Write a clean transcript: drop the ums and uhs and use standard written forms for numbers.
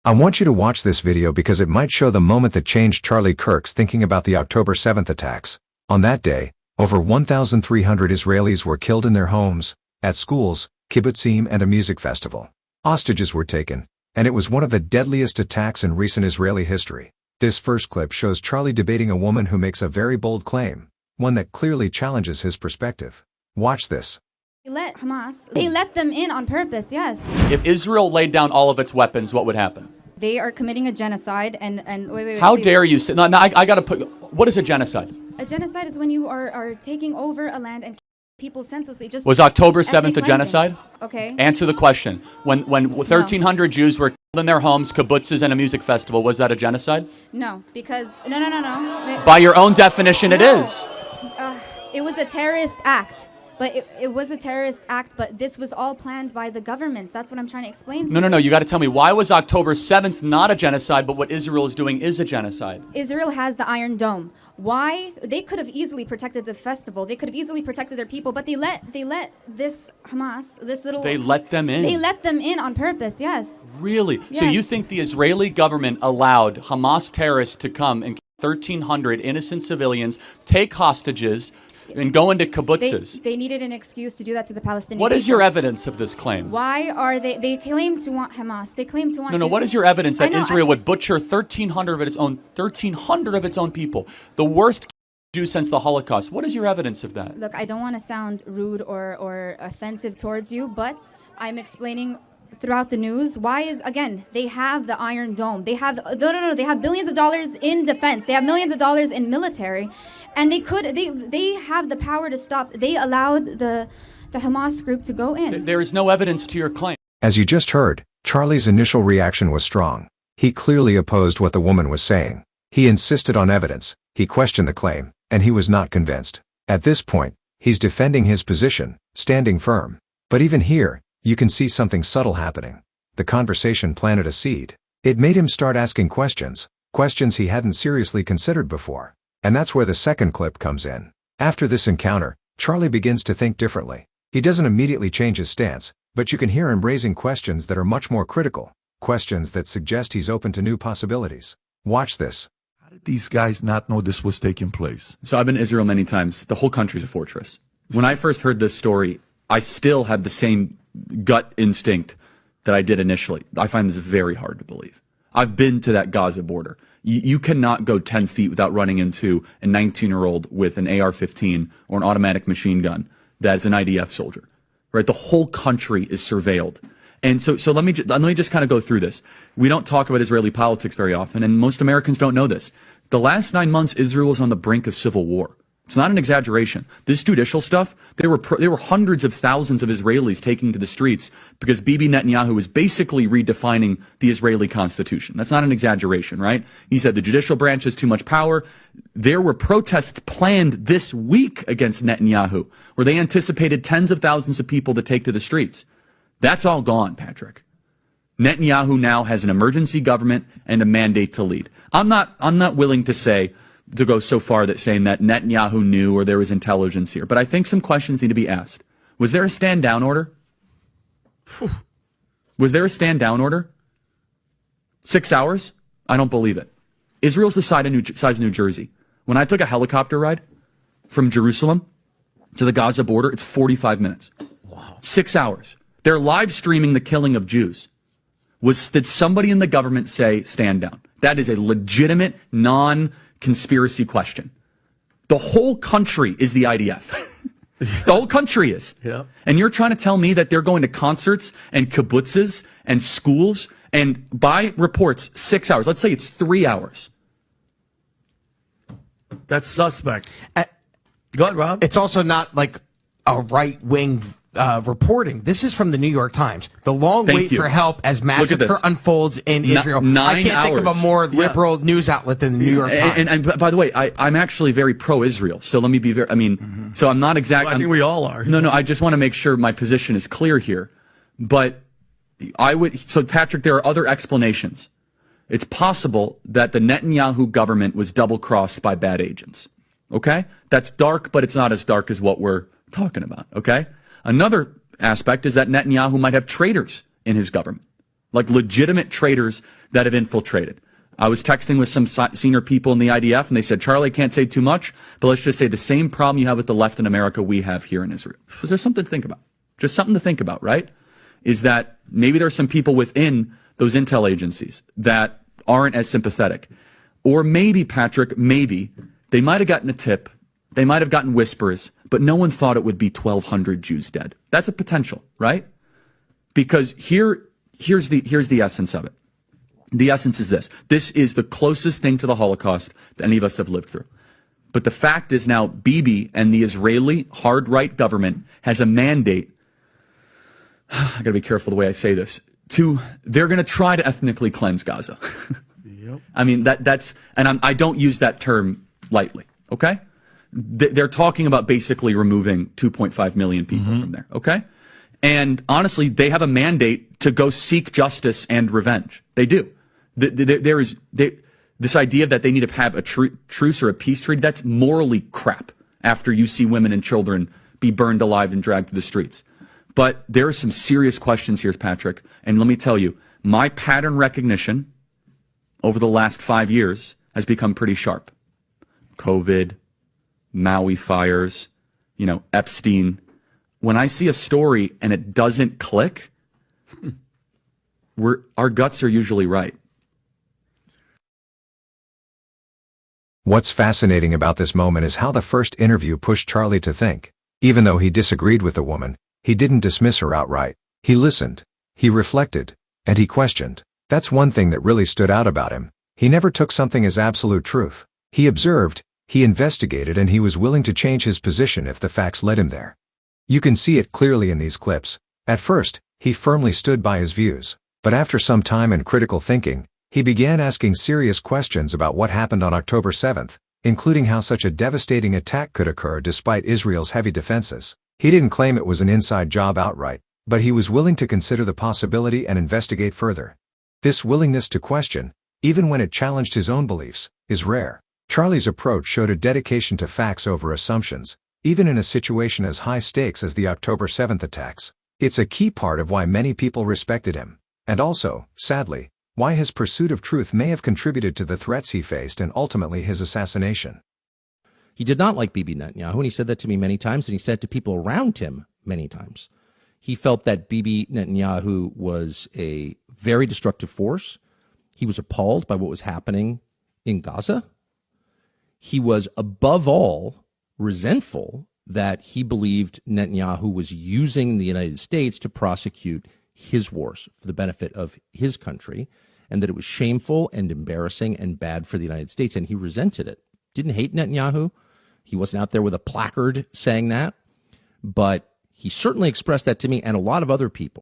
I want you to watch this video because it might show the moment that changed Charlie Kirk's thinking about the October 7th attacks. On that day, over 1,300 Israelis were killed in their homes, at schools, kibbutzim, and a music festival. Hostages were taken, and it was one of the deadliest attacks in recent Israeli history. This first clip shows Charlie debating a woman who makes a very bold claim, one that clearly challenges his perspective. Watch this. They let them in on purpose, yes. If Israel laid down all of its weapons, what would happen? They are committing a genocide and wait. How dare you say, no, I gotta put, what is a genocide? A genocide is when you are taking over a land and people senselessly just... Was October 7th a genocide? Okay. Answer the question. When 1,300 Jews were killed in their homes, kibbutzes, and a music festival, was that a genocide? No, because, no. By your own definition, it is. It was a terrorist act. But it was a terrorist act, but this was all planned by the governments. That's what I'm trying to explain to you. No, you got to tell me, why was October 7th not a genocide, but what Israel is doing is a genocide? Israel has the Iron Dome. Why? They could have easily protected the festival. They could have easily protected their people, but they let this Hamas, this little... They let them in? They let them in on purpose, yes. Really? Yes. So you think the Israeli government allowed Hamas terrorists to come and kill 1,300 innocent civilians, take hostages, and go into kibbutzes? They needed an excuse to do that to the Palestinians. What is your evidence of this claim? Why are they claim to want Hamas. They claim to want... No, what is your evidence that Israel would butcher 1,300 of its own people? The worst Jews since the Holocaust. What is your evidence of that? Look, I don't want to sound rude or offensive towards you, but I'm explaining throughout the news why is, again, they have the Iron Dome. They have they have billions of dollars in defense. They have millions of dollars in military, and they have the power to stop. They allowed the Hamas group to go in. There is no evidence to your claim. As you just heard, Charlie's initial reaction was strong. He clearly opposed what the woman was saying. He insisted on evidence, he questioned the claim, and he was not convinced. At this point, he's defending his position, standing firm. But even here, you can see something subtle happening. The conversation planted a seed. It made him start asking questions he hadn't seriously considered before. And that's where the second clip comes in. After this encounter, Charlie begins to think differently. He doesn't immediately change his stance, but you can hear him raising questions that are much more critical, questions that suggest he's open to new possibilities. Watch this. How did these guys not know this was taking place? So I've been to Israel many times. The whole country's a fortress. When I first heard this story, I still had the same gut instinct that I did initially. I find this very hard to believe. I've been to that Gaza border. You cannot go 10 feet without running into a 19-year-old with an AR-15 or an automatic machine gun that is an IDF soldier, right? The whole country is surveilled. And so let me just kind of go through this. We don't talk about Israeli politics very often, and most Americans don't know this. The last 9 months, Israel was on the brink of civil war. It's not an exaggeration. This judicial stuff, there were hundreds of thousands of Israelis taking to the streets because Bibi Netanyahu was basically redefining the Israeli constitution. That's not an exaggeration, right? He said the judicial branch has too much power. There were protests planned this week against Netanyahu, where they anticipated tens of thousands of people to take to the streets. That's all gone, Patrick. Netanyahu now has an emergency government and a mandate to lead. I'm not willing to go so far that saying that Netanyahu knew or there was intelligence here. But I think some questions need to be asked. Was there a stand-down order? Was there a stand-down order? 6 hours? I don't believe it. Israel's the size of New Jersey. When I took a helicopter ride from Jerusalem to the Gaza border, it's 45 minutes. Wow. 6 hours. They're live streaming the killing of Jews. Did somebody in the government say stand down? That is a legitimate, non-conspiracy question. The whole country is the IDF. The whole country is. Yeah. And you're trying to tell me that they're going to concerts and kibbutzes and schools and by reports 6 hours. Let's say it's 3 hours. That's suspect. Go ahead, Rob. It's also not like a right-wing reporting. This is from the New York Times. The long wait for help as massacre unfolds in Israel. I can't think of a more liberal news outlet than the New York Times. And by the way, I'm actually very pro-Israel. So let me be very, so I'm not exactly. Well, I think we all are. No, I just want to make sure my position is clear here. But so Patrick, there are other explanations. It's possible that the Netanyahu government was double-crossed by bad agents. Okay? That's dark, but it's not as dark as what we're talking about. Okay? Another aspect is that Netanyahu might have traitors in his government, like legitimate traitors that have infiltrated. I was texting with some senior people in the IDF, and they said, Charlie, can't say too much, but let's just say the same problem you have with the left in America, we have here in Israel. So there's something to think about. Just something to think about, right? Is that maybe there are some people within those intel agencies that aren't as sympathetic. Or maybe, Patrick, maybe they might have gotten a tip, they might have gotten whispers, but no one thought it would be 1,200 Jews dead. That's a potential, right? Because here's the essence of it. The essence is this. This is the closest thing to the Holocaust that any of us have lived through. But the fact is now Bibi and the Israeli hard-right government has a mandate. I got to be careful the way I say this. They're going to try to ethnically cleanse Gaza. Yep. I mean, I don't use that term lightly, okay? They're talking about basically removing 2.5 million people from there, okay? And honestly, they have a mandate to go seek justice and revenge. They do. This idea that they need to have a truce or a peace treaty, that's morally crap after you see women and children be burned alive and dragged to the streets. But there are some serious questions here, Patrick. And let me tell you, my pattern recognition over the last 5 years has become pretty sharp. COVID, Maui fires, Epstein. When I see a story and it doesn't click, our guts are usually right. What's fascinating about this moment is how the first interview pushed Charlie to think. Even though he disagreed with the woman, he didn't dismiss her outright. He listened, he reflected, and he questioned. That's one thing that really stood out about him. He never took something as absolute truth. He observed, he investigated, and he was willing to change his position if the facts led him there. You can see it clearly in these clips. At first, he firmly stood by his views, but after some time and critical thinking, he began asking serious questions about what happened on October 7th, including how such a devastating attack could occur despite Israel's heavy defenses. He didn't claim it was an inside job outright, but he was willing to consider the possibility and investigate further. This willingness to question, even when it challenged his own beliefs, is rare. Charlie's approach showed a dedication to facts over assumptions, even in a situation as high stakes as the October 7th attacks. It's a key part of why many people respected him, and also, sadly, why his pursuit of truth may have contributed to the threats he faced and ultimately his assassination. He did not like Bibi Netanyahu, and he said that to me many times, and he said it to people around him many times. He felt that Bibi Netanyahu was a very destructive force. He was appalled by what was happening in Gaza. He was, above all, resentful that he believed Netanyahu was using the United States to prosecute his wars for the benefit of his country, and that it was shameful and embarrassing and bad for the United States, and he resented it. Didn't hate Netanyahu. He wasn't out there with a placard saying that, but he certainly expressed that to me and a lot of other people.